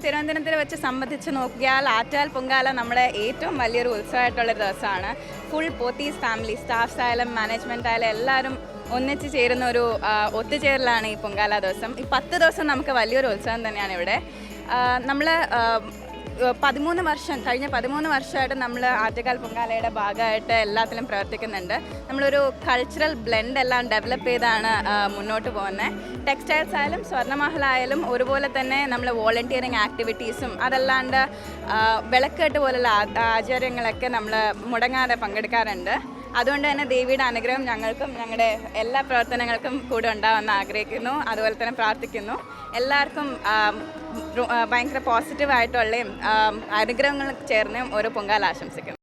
തിരുവനന്തപുരത്തിൽ വെച്ച് സംബന്ധിച്ച് നോക്കിയാൽ ആറ്റുകാൽ പൊങ്കാല നമ്മുടെ ഏറ്റവും വലിയൊരു ഉത്സവമായിട്ടുള്ളൊരു ദിവസമാണ്. ഫുൾ പോത്തീസ് ഫാമിലി, സ്റ്റാഫ്സ് ആയാലും മാനേജ്മെൻറ്റ് ആയാലും എല്ലാവരും ഒന്നിച്ച് ചേരുന്ന ഒരു ഒത്തുചേരലാണ് ഈ പൊങ്കാല ദിവസം. ഈ 10 ദിവസം നമുക്ക് വലിയൊരു ഉത്സവം തന്നെയാണ് ഇവിടെ. നമ്മൾ കഴിഞ്ഞ 13 വർഷമായിട്ട് നമ്മൾ ആറ്റുകാൽ പൊങ്കാലയുടെ ഭാഗമായിട്ട് എല്ലാത്തിലും പ്രവർത്തിക്കുന്നുണ്ട്. നമ്മളൊരു കൾച്ചറൽ ബ്ലെൻഡ് എല്ലാം ഡെവലപ്പ് ചെയ്താണ് മുന്നോട്ട് പോകുന്നത്. ടെക്സ്റ്റൈൽസ് ആയാലും സ്വർണ്ണമഹലായാലും ഒരുപോലെ തന്നെ നമ്മൾ വോളണ്ടിയറിങ് ആക്ടിവിറ്റീസും അതല്ലാണ്ട് വിളക്കെട്ട് പോലുള്ള ആചാര്യങ്ങളൊക്കെ നമ്മൾ മുടങ്ങാതെ പങ്കെടുക്കാറുണ്ട്. അതുകൊണ്ട് തന്നെ ദേവിയുടെ അനുഗ്രഹം ഞങ്ങൾക്കും ഞങ്ങളുടെ എല്ലാ പ്രവർത്തനങ്ങൾക്കും കൂടെ ഉണ്ടാവുമെന്ന് ആഗ്രഹിക്കുന്നു. അതുപോലെ തന്നെ പ്രാർത്ഥിക്കുന്നു. എല്ലാവർക്കും ഭയങ്കര പോസിറ്റീവായിട്ടുള്ള അനുഗ്രഹങ്ങൾ ചേർന്ന് ഒരു പൊങ്കാല ആശംസിക്കുന്നു.